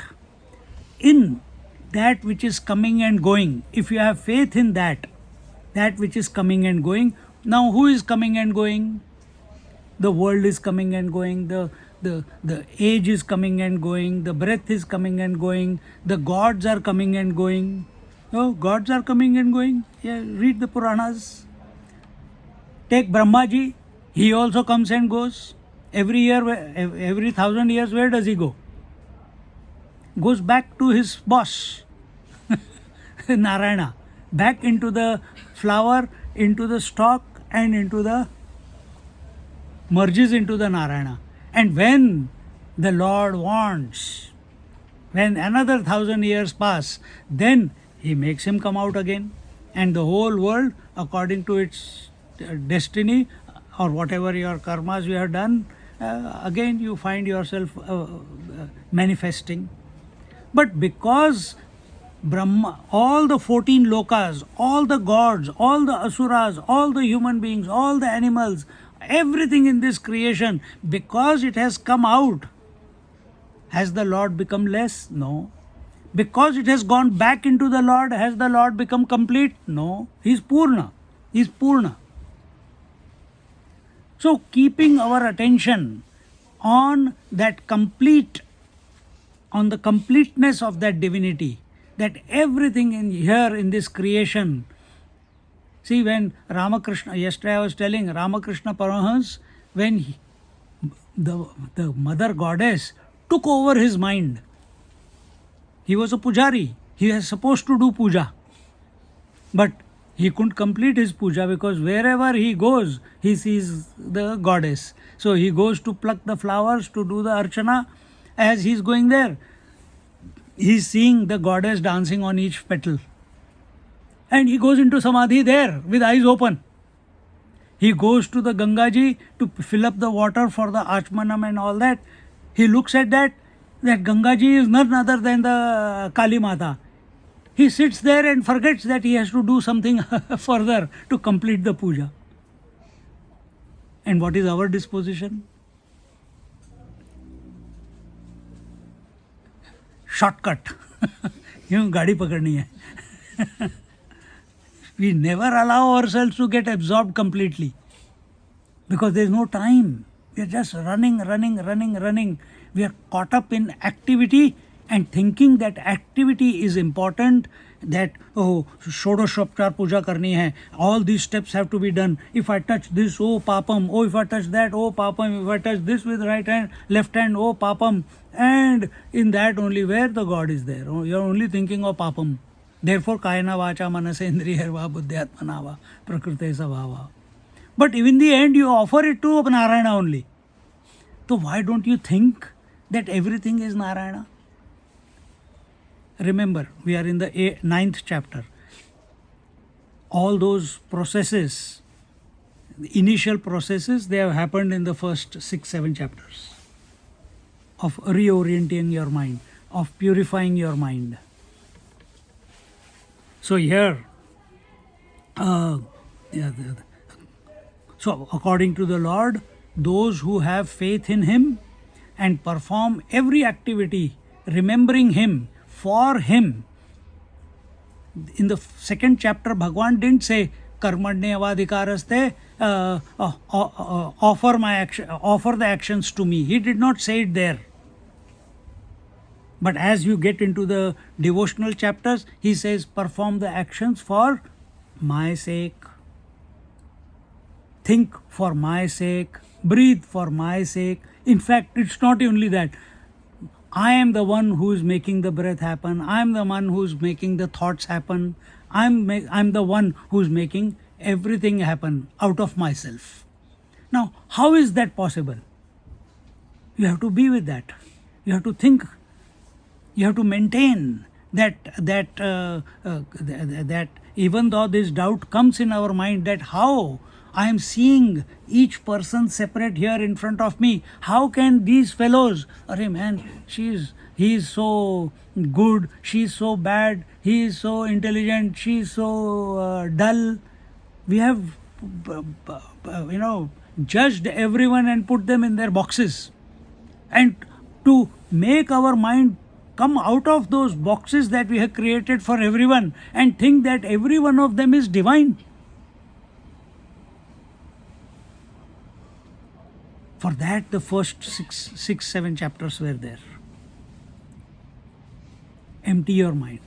in that which is coming and going, if you have faith in that which is coming and going, now who is coming and going? The world is coming and going, the age is coming and going, the breath is coming and going, the gods are coming and going. Oh, gods are coming and going. Yeah, read the Puranas. Take Brahmaji, he also comes and goes. Every year, every 1,000 years, where does he go? Goes back to his boss, Narayana. Back into the flower, into the stalk, and merges into the Narayana. And when the Lord wants, when another 1,000 years pass, then he makes him come out again, and the whole world, according to its destiny or whatever your karmas you have done, again you find yourself manifesting. But because Brahma, all the 14 lokas, all the gods, all the asuras, all the human beings, all the animals, everything in this creation, because it has come out, has the Lord become less? No. Because it has gone back into the Lord, has the Lord become complete? No. He is Purna. He is Purna. So keeping our attention on that complete, on the completeness of that divinity, that everything in here in this creation. See, when Ramakrishna, yesterday I was telling Ramakrishna Paramahans, when the mother goddess took over his mind. He was a pujari. He was supposed to do puja. But he couldn't complete his puja because wherever he goes, he sees the goddess. So he goes to pluck the flowers to do the archana. As he's going there, he's seeing the goddess dancing on each petal. And he goes into samadhi there with eyes open. He goes to the Gangaji to fill up the water for the Achmanam and all that. He looks at that Gangaji is none other than the Kali Mata. He sits there and forgets that he has to do something further to complete the puja. And what is our disposition? Shortcut. Gaadi pakadni hai. We never allow ourselves to get absorbed completely because there is no time. We are just running. We are caught up in activity and thinking that activity is important, that Shodashopchar puja karni hai, all these steps have to be done. If I touch this, oh papam, oh if I touch that, oh papam, if I touch this with right hand, left hand, oh papam. And in that only where the God is there. You are only thinking of papam. Therefore, kayana vacha manasa indriyarva buddhyatmanava prakrite savava. But in the end, you offer it to Narayana only. So why don't you think that everything is Narayana? Remember, we are in the 9th chapter. All those processes, the initial processes, they have happened in the first 6-7 chapters. of reorienting your mind, of purifying your mind. So here, so according to the Lord, those who have faith in Him and perform every activity remembering Him, for Him. In the second chapter, Bhagwan didn't say karmanyavadhikaraste, offer the actions to me. He did not say it there. But as you get into the devotional chapters, he says, perform the actions for my sake. Think for my sake. Breathe for my sake. In fact, it's not only that. I am the one who is making the breath happen. I am the one who is making the thoughts happen. I'm the one who is making everything happen out of myself. Now, how is that possible? You have to be with that. You have to think. You have to maintain that even though this doubt comes in our mind that how I am seeing each person separate here in front of me. How can these fellows, arey man, he is so good, she is so bad, he is so intelligent, she is so dull. We have, judged everyone and put them in their boxes. And to make our mind come out of those boxes that we have created for everyone and think that every one of them is divine. For that, the first six, 7 chapters were there. Empty your mind.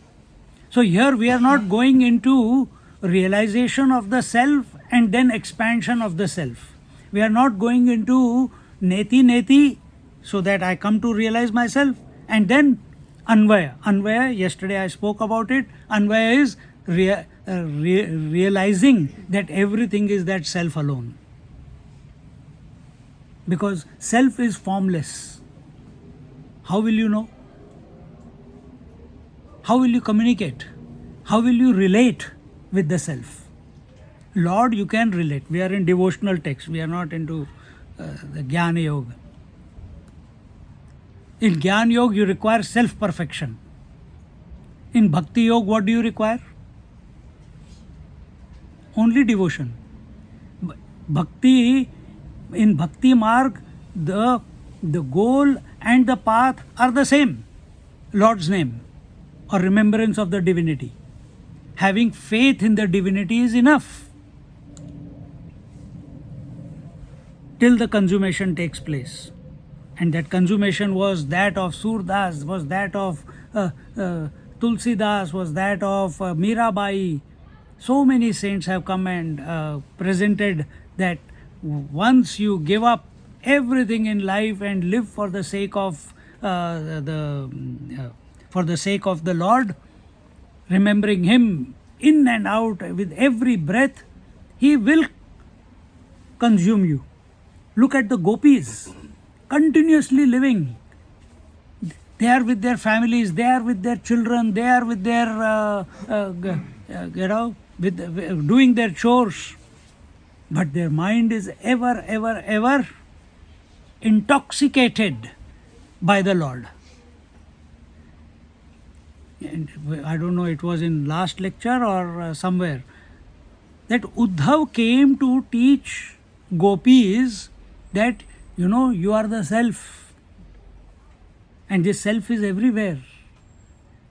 So here we are not going into realization of the self and then expansion of the self. We are not going into neti, so that I come to realize myself, and then Anvaya. Anvaya, yesterday I spoke about it. Anvaya is realizing that everything is that self alone. Because self is formless. How will you know? How will you communicate? How will you relate with the self? Lord, you can relate. We are in devotional text. We are not into the Jnana Yoga. In Jnana Yoga, you require self-perfection. In Bhakti Yoga, what do you require? Only devotion. Bhakti, in Bhakti Marg, the goal and the path are the same. Lord's name or remembrance of the divinity. Having faith in the divinity is enough till the consummation takes place. And that consummation was that of Surdas, was that of Tulsidas, was that of Mirabai. So many saints have come and presented that once you give up everything in life and live for the sake of the Lord, remembering Him in and out with every breath, He will consume you. Look at the gopis, continuously living. They are with their families, they are with their children, they are with their, doing their chores. But their mind is ever intoxicated by the Lord. And I don't know, it was in last lecture or somewhere, that Uddhav came to teach gopis that, you are the self. And this self is everywhere.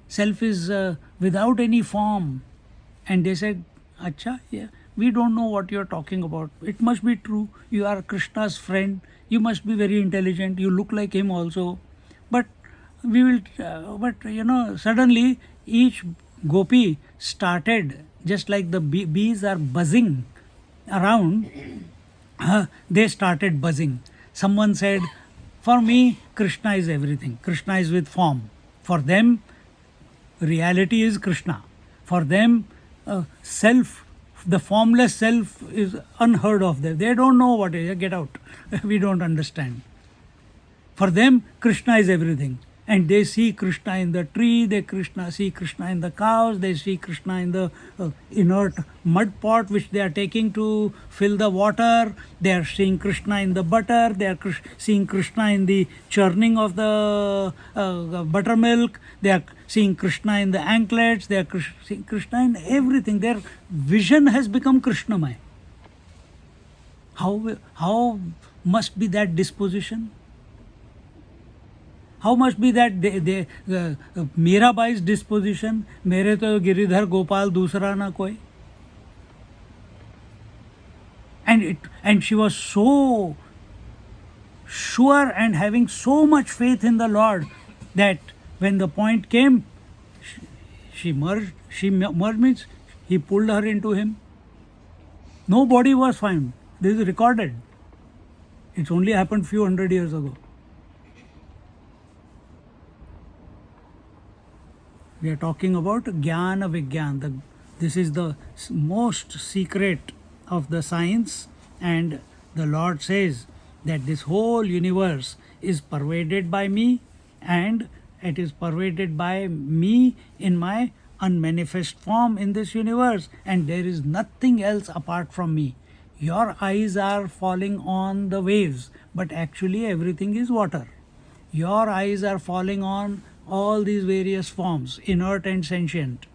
Self is without any form. And they said, Acha, yeah, we don't know what you are talking about. It must be true. You are Krishna's friend. You must be very intelligent. You look like him also. But we will, suddenly each gopi started, just like the bees are buzzing around, they started buzzing. Someone said, for me, Krishna is everything. Krishna is with form. For them, reality is Krishna. For them, self, the formless self is unheard of them. They don't know what it is. Get out. We don't understand. For them, Krishna is everything. and they see Krishna in the tree, see Krishna in the cows, they see Krishna in the inert mud pot which they are taking to fill the water, they are seeing Krishna in the butter, they are seeing Krishna in the churning of the buttermilk, they are seeing Krishna in the anklets, they are seeing Krishna in everything. Their vision has become Krishnamay. How must be that disposition? How must be that Mirabai's disposition? मेरे तो गिरिधर गोपाल दूसरा ना कोई. And she was so sure and having so much faith in the Lord that when the point came, she merged. She merged means he pulled her into him. No body was found. This is recorded. It's only happened few hundred years ago. We are talking about Jnana Vigyan. This is the most secret of the science, and the Lord says that this whole universe is pervaded by me, and it is pervaded by me in my unmanifest form in this universe, and there is nothing else apart from me. Your eyes are falling on the waves, but actually everything is water. Your eyes are falling on all these various forms, inert and sentient,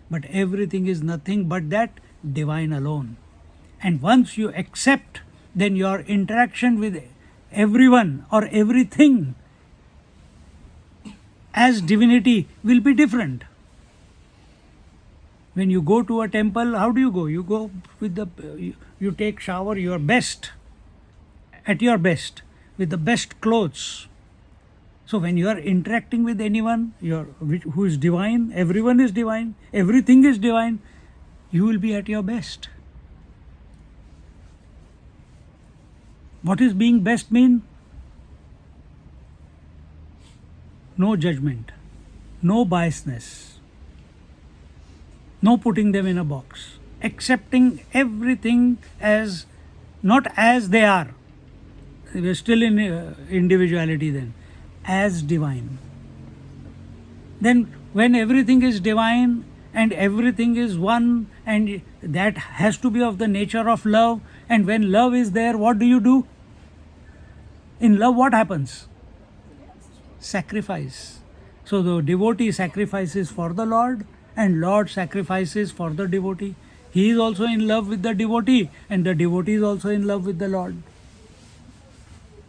but everything is nothing but that divine alone. And once you accept, then your interaction with everyone or everything as divinity will be different. When you go to a temple, how do you go? You go with you take shower your best, at your best, with the best clothes. So when you are interacting with anyone who is divine, everyone is divine, everything is divine, you will be at your best. What is being best mean? No judgment, no biasness, no putting them in a box, accepting everything as not as they are. We are still in individuality then. As divine. Then when everything is divine and everything is one, and that has to be of the nature of love, and when love is there, what do? In love, what happens? Sacrifice. So the devotee sacrifices for the Lord, and Lord sacrifices for the devotee. He is also in love with the devotee, and the devotee is also in love with the Lord.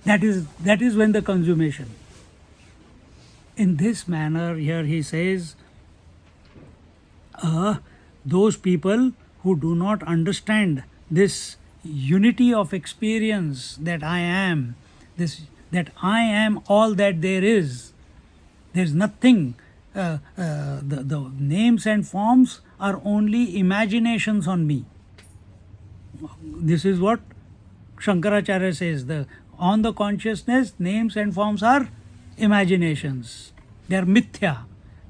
That is when the consummation. In this manner, here he says, those people who do not understand this unity of experience that I am, that I am all that there is. There's nothing. The names and forms are only imaginations on me. This is what Shankaracharya says. On the consciousness, names and forms are imaginations. They are mithya.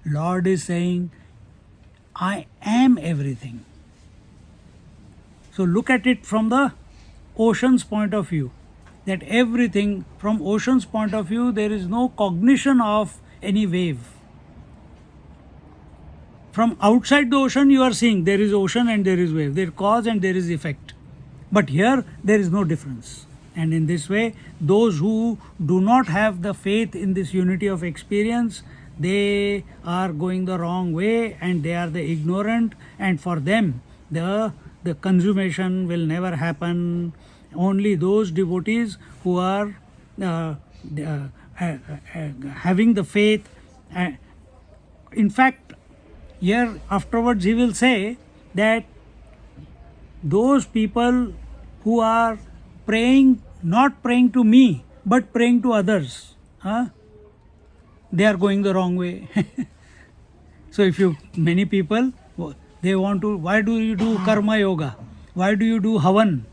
Lord is saying, I am everything. So look at it from the ocean's point of view. That everything, from ocean's point of view, there is no cognition of any wave. From outside the ocean, you are seeing there is ocean and there is wave. There is cause and there is effect. But here, there is no difference. And in this way, those who do not have the faith in this unity of experience, they are going the wrong way, and they are the ignorant, and for them, the consummation will never happen. Only those devotees who are having the faith. In fact, here afterwards he will say that those people who are praying, not praying to me, but praying to others, they are going the wrong way. So many people, they want to, why do you do karma yoga? Why do you do havan?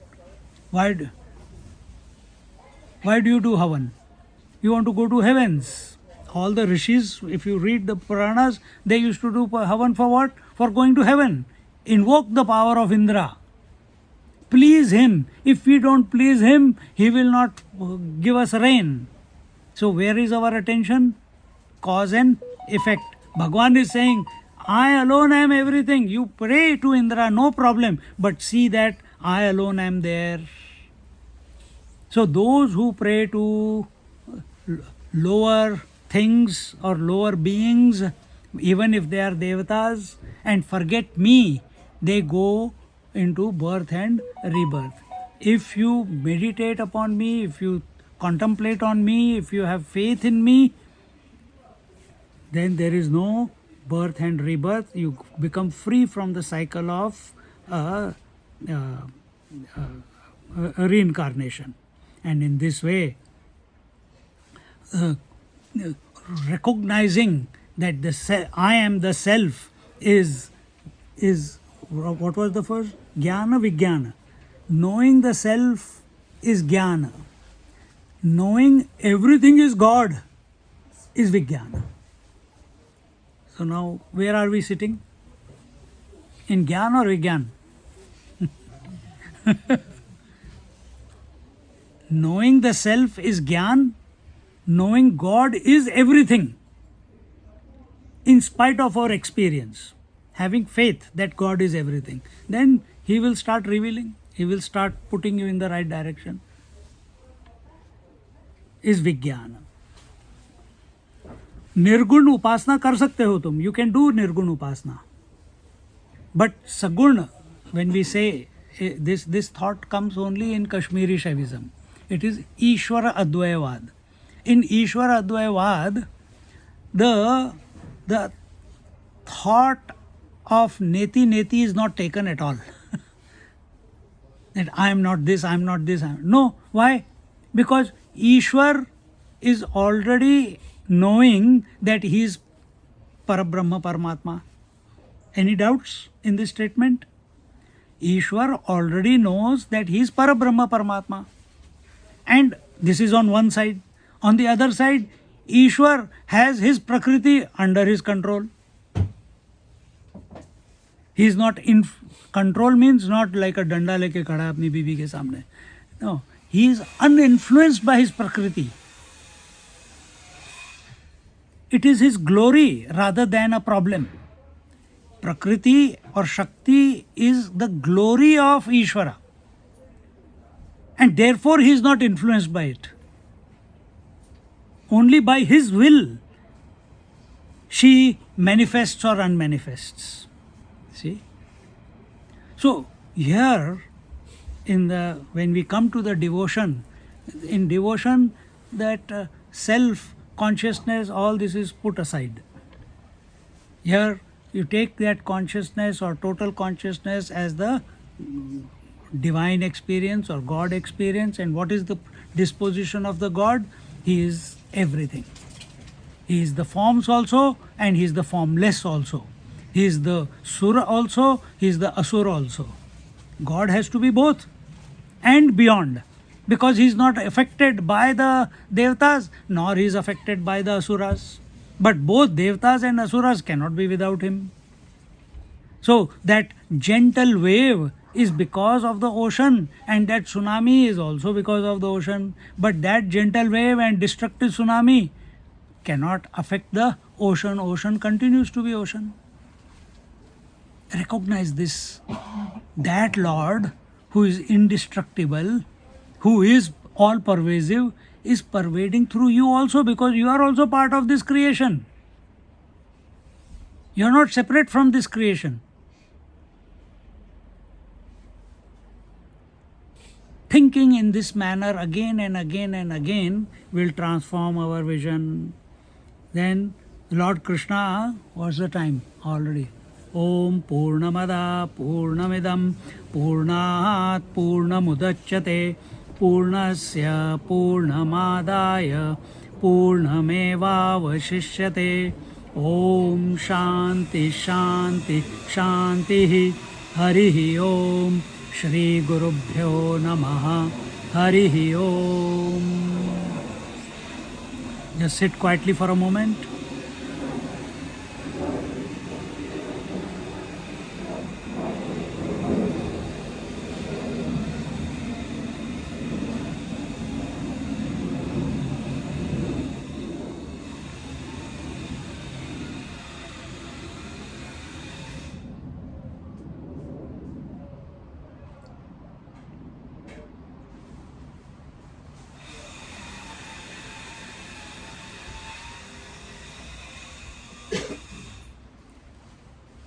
Why do you do havan? You want to go to heavens. All the rishis, if you read the Puranas, they used to do havan for what? For going to heaven. Invoke the power of Indra. Please him. If we don't please him, he will not give us rain. So where is our attention? cause and effect. Bhagwan is saying, I alone am everything. You pray to Indra, no problem, but see that I alone am there. So those who pray to lower things or lower beings, even if they are devatas, and forget me, they go into birth and rebirth. If you meditate upon me, if you contemplate on me, if you have faith in me, then there is no birth and rebirth. You become free from the cycle of reincarnation. And in this way, recognizing that I am the self is what was the first? Jnana Vijnana. Knowing the self is jnana. Knowing everything is God is Vijnana. So now, where are we sitting? In Gyan or Vigyan? Knowing the self is Gyan. Knowing God is everything. In spite of our experience. Having faith that God is everything. Then He will start revealing. He will start putting you in the right direction. Is Vijnana. निर्गुण उपासना कर सकते हो तुम. You can do निर्गुण उपासना. But Saguna, when we say this thought comes only in Kashmiri Shaivism. It is Ishvara Advayavad. In Ishvara Advayavad, the thought of neti is not taken at all. That I am not this, I am not this. No. Why? Because Ishwar is already knowing that he is Parabrahma Paramatma. Any doubts in this statement? Ishwar already knows that he is Parabrahma Paramatma. And this is on one side. On the other side, Ishwar has his Prakriti under his control. He is not in control, means not like a danda leke khada apni bibi ke samne. No, he is uninfluenced by his Prakriti. It is his glory rather than a problem. Prakriti or Shakti is the glory of Ishvara. And therefore he is not influenced by it. Only by his will she manifests or unmanifests. See? So here when we come to the devotion, in devotion that self consciousness, all this is put aside. Here you take that consciousness or total consciousness as the divine experience or God experience. And what is the disposition of the God? He is everything. He is the forms also and he is the formless also. He is the Sura also, he is the Asura also. God has to be both and beyond. Because he is not affected by the Devatas, nor he is affected by the Asuras. But both Devatas and Asuras cannot be without him. So that gentle wave is because of the ocean, and that tsunami is also because of the ocean. But that gentle wave and destructive tsunami cannot affect the ocean. Ocean continues to be ocean. Recognize this. That Lord who is indestructible, who is all pervasive, is pervading through you also, because you are also part of this creation. You are not separate from this creation. Thinking in this manner again and again and again will transform our vision. Then Lord Krishna, what's the time already? Om Purnamada Purnamidam Purnat Purnamudachyate Purnasya Purnamadaya Purnamevavashishyate. Om Shanti Shanti Shanti. Harihi Om. Shri Gurubhyo Namaha. Harihi Om. Just sit quietly for a moment.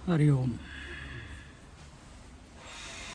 Hari Om.